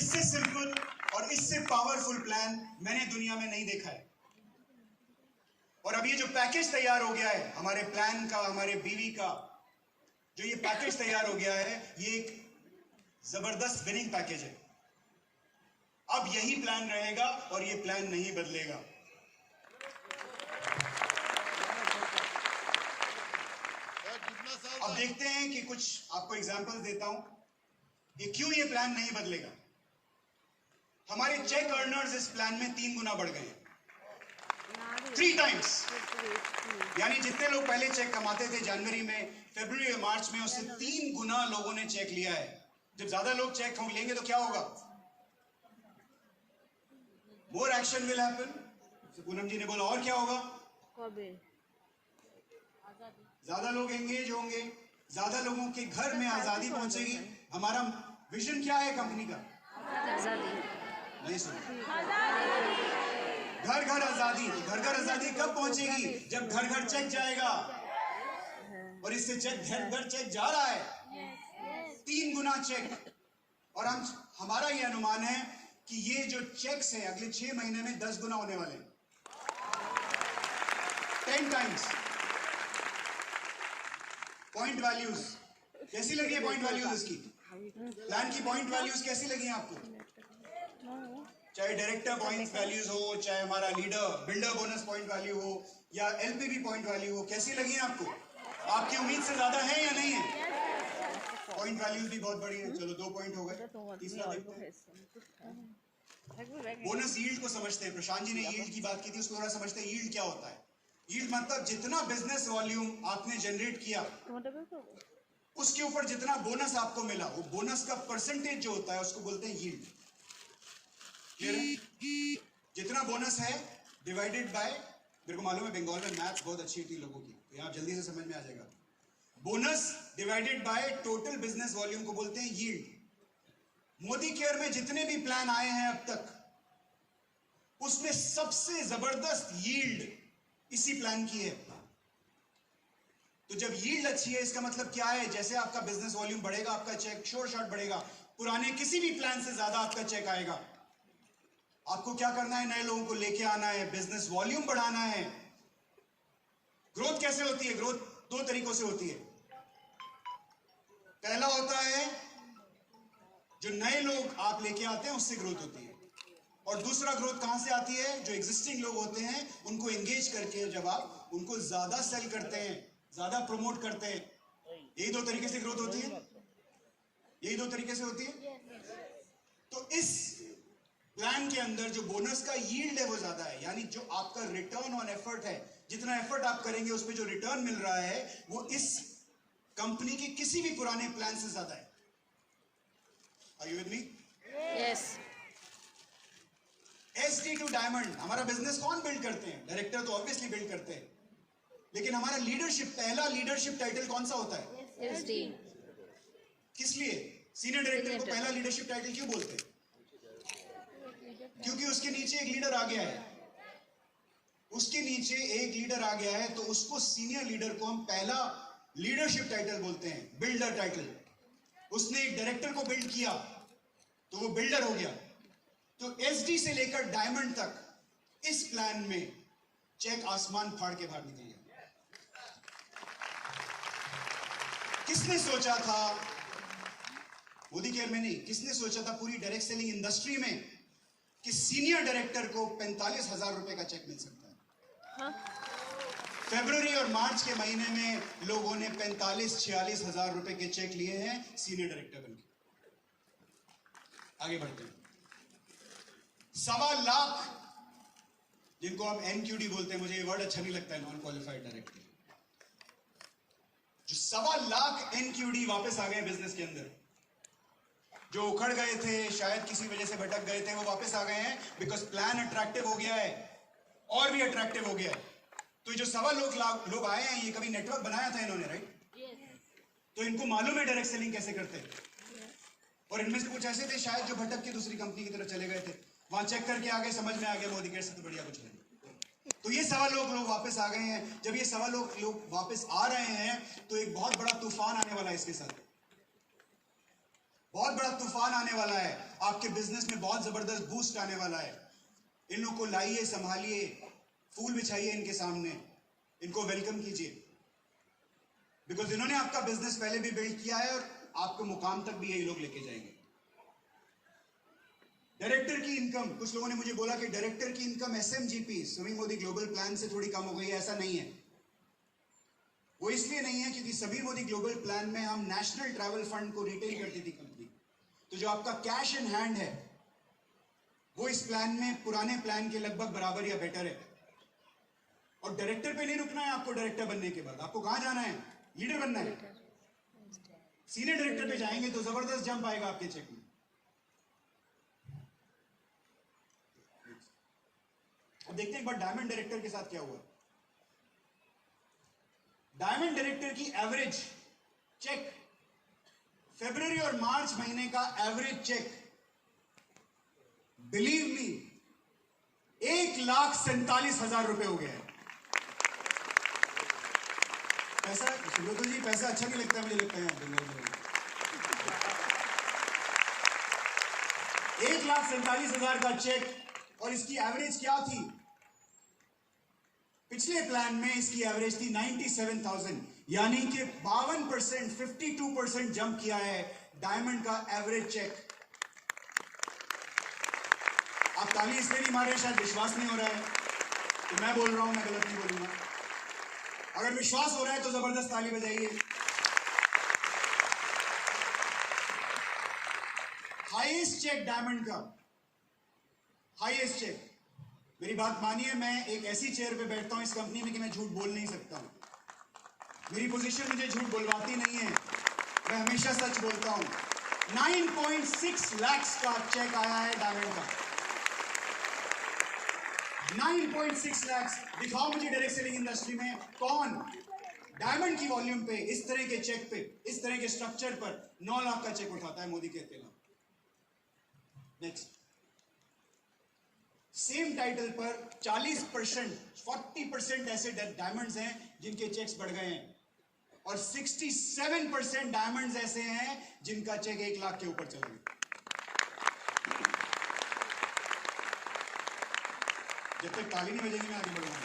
इससे सिंपल और इससे पावरफुल प्लान मैंने दुनिया में नहीं देखा है। और अब ये जो पैकेज तैयार हो गया है हमारे प्लान का, हमारे बीवी का, जो ये पैकेज तैयार हो गया है, ये एक जबरदस्त विनिंग पैकेज है। अब यही प्लान रहेगा और ये प्लान नहीं बदलेगा। अब देखते हैं कि कुछ आपको एग्जांपल्स देता हूं कि क्यों ये प्लान नहीं बदलेगा। हमारे चेक अर्नर्स इस प्लान में 3 गुना बढ़ गए, 3 टाइम्स। यानी जितने लोग पहले चेक कमाते थे जनवरी में, फरवरी और मार्च में, उससे 3 गुना लोगों ने चेक लिया है। जब ज्यादा लोग चेक लेंगे तो क्या होगा? More action will happen. Poonam ji ने बोला और क्या होगा? ज्यादा लोग एंगेज होंगे, ज्यादा लोगों के घर में आजादी पहुंचेगी। हमारा विजन क्या है कंपनी का? नहीं सुना? घर घर आजादी। तो घर घर आजादी कब पहुंचेगी? जब घर घर चेक जाएगा। और इससे चेक घर घर चेक जा रहा है, 3 गुना चेक। और हमारा ये अनुमान है कि ये जो चेक्स हैं अगले 6 महीने में 10 गुना होने वाले हैं, 10 टाइम्स। पॉइंट वैल्यूज कैसी लगी है? पॉइंट वैल्यूज इसकी प्लान की पॉइंट वैल्यूज कैसी लगी है आपको? चाहे डायरेक्टर पॉइंट वैल्यूज हो, चाहे हमारा leader builder bonus point value हो, या एलपीवी पॉइंट वैल्यू हो, कैसी लगी है आपको? आपकी उम्मीद से ज्यादा है या नहीं है? पॉइंट वैल्यूज भी बहुत बड़ी है। चलो 2 पॉइंट हो गए। तीसरा देखते हैं। बोनस यील्ड को समझते हैं। प्रशांत जी ने यील्ड की बात की थी, उसको थोड़ा समझते हैं। यील्ड क्या होता है? यील्ड मतलब जितना बिजनेस वॉल्यूम आपने जनरेट किया उसके ऊपर जितना बोनस आपको मिला, वो बोनस का परसेंटेज जो होता है उसको बोलते हैं यील्ड। क्लियर है? जितना बोनस है डिवाइडेड बाय, मेरे को मालूम है बंगाल में मैथ्स बहुत अच्छी थी लोगों की, तो यहां जल्दी से समझ में आ जाएगा। Bonus divided by total business volume को बोलते हैं यील्ड। मोदी केयर में जितने भी प्लान आए हैं अब तक, उसमें सबसे जबरदस्त यील्ड इसी प्लान की है। तो जब यील्ड अच्छी है इसका मतलब क्या है? जैसे आपका बिजनेस वॉल्यूम बढ़ेगा, आपका चेक श्योर शॉट बढ़ेगा, पुराने किसी भी प्लान से ज्यादा आपका चेक आएगा। आपको क्या करना है? नए लोगों को लेके आना है, बिजनेस वॉल्यूम बढ़ाना है। ग्रोथ कैसे होती है? ग्रोथ 2 तरीकों से होती है। पहला होता है जो नए लोग आप लेके आते हैं उससे ग्रोथ होती है, और दूसरा ग्रोथ कहां से आती है? जो एग्जिस्टिंग लोग होते हैं उनको एंगेज करके जब आप उनको ज्यादा सेल करते हैं, ज्यादा प्रमोट करते हैं, यही 2 तरीके से ग्रोथ होती है। यही 2 तरीके से होती है। तो इस प्लान के अंदर जो बोनस का यील्ड है वो ज्यादा है, यानी जो आपका रिटर्न ऑन एफर्ट है, जितना एफर्ट आप करेंगे उस पर जो रिटर्न मिल रहा है वो इस कंपनी के किसी भी पुराने प्लान से ज्यादा है। Are you with me? Yes. SD to diamond. हमारा बिजनेस कौन बिल्ड करते हैं? डायरेक्टर तो ऑब्वियसली बिल्ड करते हैं, लेकिन हमारा लीडरशिप, पहला लीडरशिप टाइटल कौन सा होता है? SD। किस लिए? सीनियर डायरेक्टर को पहला लीडरशिप टाइटल क्यों बोलते हैं? क्योंकि उसके नीचे एक लीडर आ गया है। उसके नीचे एक लीडर आ गया है तो उसको, सीनियर लीडर को हम पहला लीडरशिप टाइटल बोलते हैं, बिल्डर टाइटल। उसने एक डायरेक्टर को बिल्ड किया तो वो बिल्डर हो गया। तो SD से लेकर डायमंड तक इस प्लान में चेक आसमान फाड़ के बाहर निकल गया। किसने सोचा था? मोदी केयर में नहीं, किसने सोचा था पूरी डायरेक्ट सेलिंग इंडस्ट्री में कि सीनियर डायरेक्टर को 45,000 रुपए का चेक मिल सकता है? फरवरी और मार्च के महीने में लोगों ने 45-46 हजार रुपए के चेक लिए हैं सीनियर डायरेक्टर बनके। आगे बढ़ते हैं। 1.25 लाख, जिनको हम NQD बोलते हैं, मुझे ये वर्ड अच्छा नहीं लगता है, नॉन क्वालिफाइड डायरेक्टर, जो 1.25 लाख NQD वापस आ गए बिजनेस के अंदर। जो उखड़ गए थे, शायद किसी वजह से भटक गए थे, वो वापस आ गए हैं बिकॉज प्लान अट्रैक्टिव हो गया है, और भी अट्रैक्टिव हो गया है। तो जो 1.25 लाख लोग आए हैं, ये कभी नेटवर्क बनाया था इन्होंने, राइट? तो इनको मालूम है डायरेक्ट सेलिंग कैसे करते हैं। और इनमें से कुछ ऐसे थे शायद जो भटक के दूसरी कंपनी की तरफ चले गए थे, वहां चेक करके आ गए, समझ में आ गया मोदी केयर से तो बढ़िया कुछ नहीं। तो ये 1.25 लोग वापस आ गए हैं। जब ये 1.25 लोग वापस आ रहे हैं तो एक बहुत बड़ा तूफान आने वाला है इसके साथ। बहुत बड़ा तूफान आने वाला है, आपके बिजनेस में बहुत जबरदस्त बूस्ट आने वाला है। इन लोगों को लाइए, संभालिए, फूल बिछाइए इनके सामने, इनको वेलकम कीजिए, बिकॉज इन्होंने आपका बिजनेस पहले भी बिल्ड किया है और आपको मुकाम तक भी यही लोग लेके जाएंगे। डायरेक्टर की इनकम, कुछ लोगों ने मुझे बोला कि डायरेक्टर की इनकम एसएमजीपी सभी मोदी ग्लोबल प्लान से थोड़ी कम हो गई है। ऐसा नहीं है, वो इसलिए नहीं है क्योंकि सभी मोदी ग्लोबल प्लान में हम नेशनल ट्रैवल फंड को रिटेल करती थी कंपनी, तो जो आपका कैश इन हैंड है वो इस प्लान में पुराने प्लान के लगभग बराबर या बेटर है। और डायरेक्टर पे नहीं रुकना है आपको। डायरेक्टर बनने के बाद आपको कहां जाना है? लीडर बनना है। सीनियर डायरेक्टर पे जाएंगे तो जबरदस्त जंप आएगा आपके चेक में। अब देखते हैं एक बार डायमंड डायरेक्टर के साथ क्या हुआ। डायमंड डायरेक्टर की एवरेज चेक फरवरी और मार्च महीने का एवरेज चेक, बिलीव मी, 1,47,000 रुपए हो गया है। पैसा सुब्रतो जी, पैसा अच्छा नहीं लगता, मुझे लगता है यहाँ पे 1,47,000 का चेक। और इसकी एवरेज क्या थी? पिछले प्लान में इसकी एवरेज थी 97,000, यानी कि 52%, 52% जंप किया है डायमंड का एवरेज चेक। आप ताली इसलिए नहीं मार रहे, शायद विश्वास नहीं हो रहा है तो मैं बोल रहा हूं, मैं गलत नहीं बोलूंगा। अगर विश्वास हो रहा है तो जबरदस्त ताली बजाइए। हाईएस्ट चेक डायमंड का, हाईएस्ट चेक। मेरी बात मानिए, मैं एक ऐसी चेयर पे बैठता हूं इस कंपनी में कि मैं झूठ बोल नहीं सकता हूं। मेरी पोजीशन मुझे झूठ बोलवाती नहीं है, मैं हमेशा सच बोलता हूं। 9.6 लाख का चेक आया है डायमंड का। 9.6 लाख। दिखाओ मुझे डायरेक्ट सेलिंग इंडस्ट्री में कौन डायमंड की वॉल्यूम पे, इस तरह के चेक पे, इस तरह के स्ट्रक्चर पर 9 लाख का चेक उठाता है मोदी के अकेला। नेक्स्ट, सेम टाइटल पर 40%, 40% ऐसे डायमंड्स हैं जिनके चेक्स बढ़ गए हैं, और 67% डायमंड्स ऐसे हैं जिनका चेक 1 लाख के ऊपर चला गया। जब तक ताली नहीं बजेगी मैं आगे बढ़ूंगा।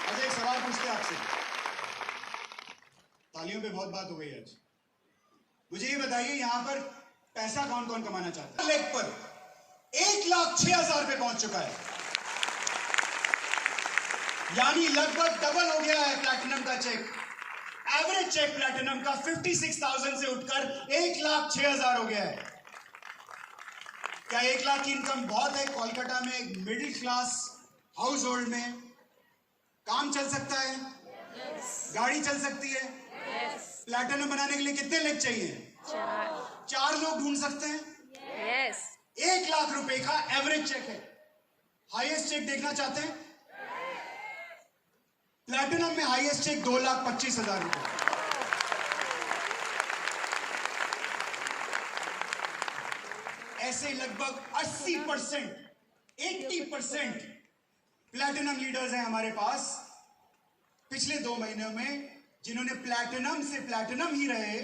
अच्छा, एक सवाल पूछते हैं आपसे, तालियों पे बहुत बात हो गई आज। मुझे ये बताइए, यहां पर पैसा कौन कौन कमाना चाहता है? लेग पर 1,06,000 पे पहुंच चुका है, यानी लगभग डबल हो गया है प्लैटिनम का चेक। एवरेज चेक प्लैटिनम का 56,000 से उठकर 1,06,000 हो गया है। क्या 1 लाख की इनकम बहुत है? कोलकाता में एक मिडिल क्लास हाउस होल्ड में काम चल सकता है? yes. गाड़ी चल सकती है? yes. प्लैटिनम बनाने के लिए कितने लेग चाहिए? 4 लोग ढूंढ सकते हैं? yes. 1 लाख रुपए का एवरेज चेक है। हाईएस्ट चेक देखना चाहते हैं? प्लैटिनम में हाईएस्ट चेक 2,25,000 रुपए। ऐसे लगभग 80%, 80% प्लैटिनम लीडर्स हैं हमारे पास पिछले 2 महीनों में, जिन्होंने प्लैटिनम से प्लैटिनम ही रहे,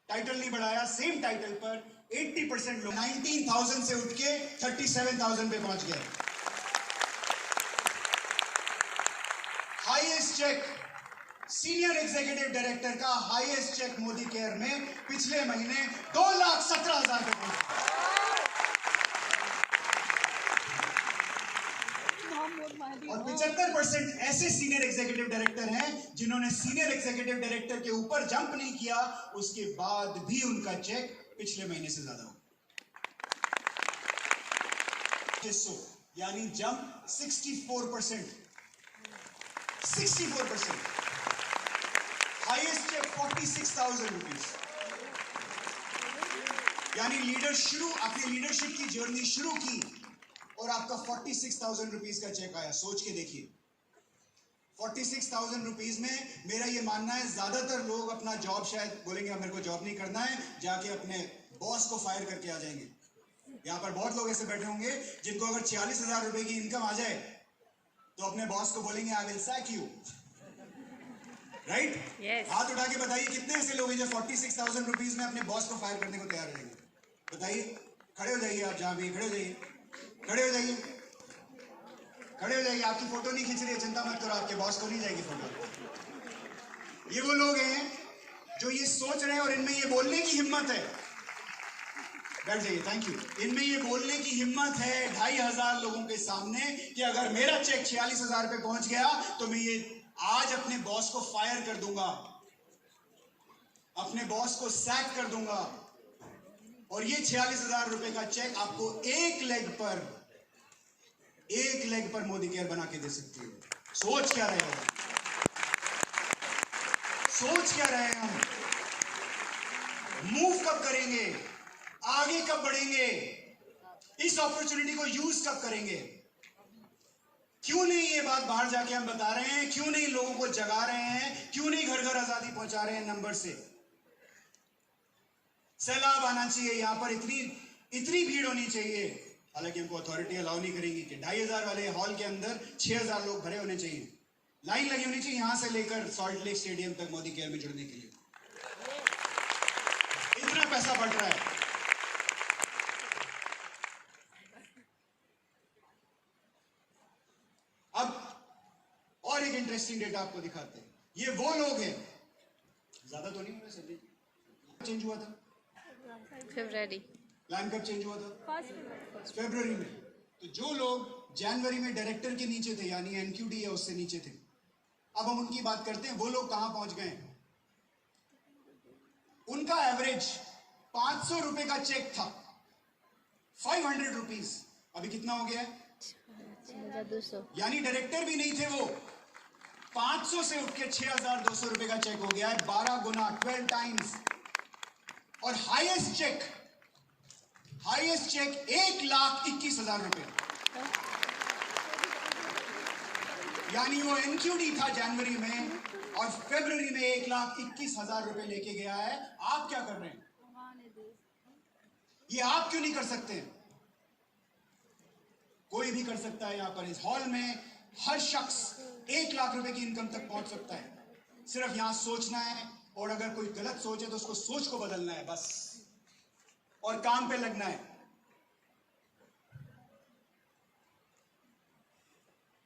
टाइटल नहीं बढ़ाया, सेम टाइटल पर 80% लोग 19,000 से उठ के 37,000 पे पहुंच गए। Highest check, senior executive director का हाईएस्ट चेक मोदी केयर में पिछले महीने 2,17,000 पे पहुंचा। और 75% ऐसे सीनियर एग्जीक्यूटिव डायरेक्टर हैं जिन्होंने सीनियर एग्जीक्यूटिव डायरेक्टर के ऊपर जंप नहीं किया, उसके बाद भी उनका चेक पिछले महीने से ज्यादा हो, यानी जंप 64%। 64%। हाईएस्ट चेक 46,000 रुपीज, यानी अपनी लीडरशिप की जर्नी शुरू की और आपका 46,000 रुपीज का चेक आया। सोच के देखिए, 46,000 रुपीज में मेरा ये मानना है ज्यादातर लोग अपना जॉब शायद बोलेंगे मेरे को जॉब नहीं करना है, जाके अपने बॉस को फायर करके आ जाएंगे। यहाँ पर बहुत लोग ऐसे बैठे होंगे जिनको अगर 46,000 रुपए की इनकम आ जाए तो अपने बॉस को बोलेंगे I will sac you. Right? Yes. हाथ उठा के बताइए कितने ऐसे लोग हैं जो 46,000 रुपीज में अपने बॉस को फायर करने को तैयार हो जाएंगे? बताइए, खड़े हो जाइए आप जहां भी खड़े हो जाइए, खड़े हो जाइए, खड़े हो जाइए। आपकी फोटो नहीं खींच रही है, चिंता मत करो, आपके बॉस को नहीं जाएगी फोटो। ये वो लोग हैं जो ये सोच रहे हैं और इनमें ये बोलने की हिम्मत है, बैठ जाइए, थैंक यू, इनमें ये बोलने की हिम्मत है 2,500 लोगों के सामने कि अगर मेरा चेक 46,000 पे पहुंच गया तो मैं ये आज अपने बॉस को फायर कर दूंगा, अपने बॉस को सैक कर दूंगा, और ये 46,000 रुपए का चेक आपको एक लेग पर मोदी केयर बना के दे सकती है। सोच क्या रहे हैं, सोच क्या रहे हैं हम? मूव कब करेंगे, आगे कब बढ़ेंगे, इस अपॉर्चुनिटी को यूज कब करेंगे? क्यों नहीं ये बात बाहर जाके हम बता रहे हैं? क्यों नहीं लोगों को जगा रहे हैं? क्यों नहीं घर घर आजादी पहुंचा रहे हैं नंबर से? सैलाब आना चाहिए यहां पर, इतनी भीड़ होनी चाहिए। हालांकि हमको अथॉरिटी अलाउ नहीं करेंगी कि 2,500 वाले हॉल के अंदर 6,000 लोग भरे होने चाहिए, लाइन लगी होनी चाहिए यहां से लेकर सॉल्ट लेक स्टेडियम तक मोदी केयर में जुड़ने के लिए। इतना पैसा बढ़ रहा है। अब और एक इंटरेस्टिंग डेटा आपको दिखाते हैं। ये वो लोग हैं, ज्यादा तो नहीं हुआ, सर चेंज हुआ था February. प्लान कब चेंज हुआ था? फरवरी में। तो जो लोग जनवरी में डायरेक्टर के नीचे थे, यानी एनक्यूडी है उससे नीचे थे, अब हम उनकी बात करते हैं। वो लोग कहां पहुंच गए? उनका एवरेज 500 रुपए का चेक था, 500 रुपीज, अभी कितना हो गया है? 6,200. यानी डायरेक्टर भी नहीं थे वो, 500 से उठ के 6,200 रुपए का चेक हो गया है, 12 गुना, 12 टाइम्स। और हाईएस्ट चेक 1,21,000 रुपए, यानी वो एनक्यूडी था जनवरी में और फरवरी में 1,21,000 रुपए लेके गया है। आप क्या कर रहे हैं? ये आप क्यों नहीं कर सकते? कोई भी कर सकता है। यहां पर इस हॉल में हर शख्स 1 लाख रुपए की इनकम तक पहुंच सकता है। सिर्फ यहां सोचना है, और अगर कोई गलत सोच है तो उसको सोच को बदलना है बस, और काम पे लगना है।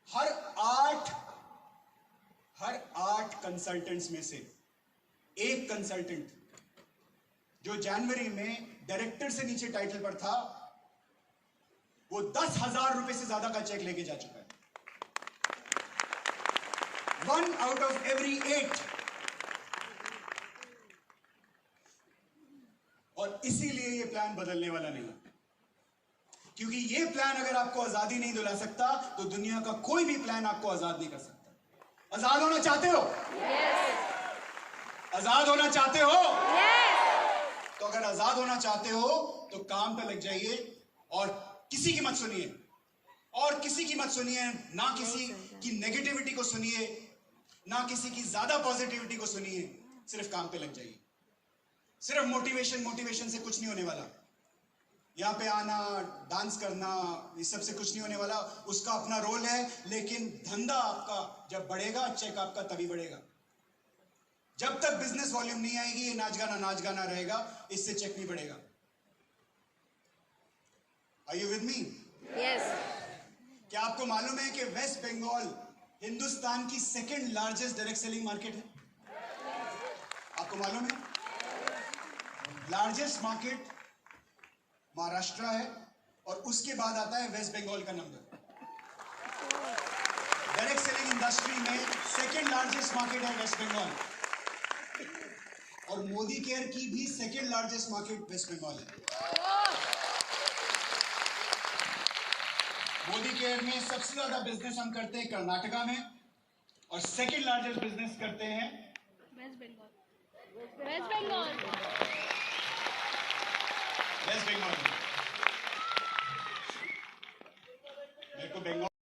हर आठ कंसल्टेंट्स में से एक कंसल्टेंट जो जनवरी में डायरेक्टर से नीचे टाइटल पर था, वो 10,000 रुपए से ज्यादा का चेक लेके जा चुका है। 1 out of every 8। और इसीलिए ये प्लान बदलने वाला नहीं, क्योंकि ये प्लान अगर आपको आजादी नहीं दिला सकता तो दुनिया का कोई भी प्लान आपको आजाद नहीं कर सकता। आजाद होना चाहते हो? yes. आजाद होना चाहते हो? yes. तो अगर आजाद होना चाहते हो तो काम पे लग जाइए, और किसी की मत सुनिए, और किसी की मत सुनिए, ना किसी की नेगेटिविटी को सुनिए, ना किसी की ज्यादा पॉजिटिविटी को सुनिए, सिर्फ काम पे लग जाइए। सिर्फ मोटिवेशन से कुछ नहीं होने वाला। यहाँ पे आना, डांस करना, इस सब से कुछ नहीं होने वाला। उसका अपना रोल है, लेकिन धंधा आपका जब बढ़ेगा, चेक आपका तभी बढ़ेगा। जब तक बिजनेस वॉल्यूम नहीं आएगी, ये नाच गाना रहेगा, इससे चेक नहीं बढ़ेगा। Are you with me? Yes. क्या आपको मालूम है कि वेस्ट बंगाल हिंदुस्तान की second largest direct selling market है? आपको मालूम है? लार्जेस्ट मार्केट महाराष्ट्र है, और उसके बाद आता है वेस्ट बंगाल का नंबर। डायरेक्ट सेलिंग इंडस्ट्री में सेकंड लार्जेस्ट मार्केट है वेस्ट बंगाल, और मोदी केयर की भी second largest market West Bengal है। मोदी केयर में सबसे ज्यादा बिजनेस हम करते हैं कर्नाटका में, और सेकंड लार्जेस्ट बिजनेस करते हैं वेस्ट बंगाल। वेस्ट बंगाल में।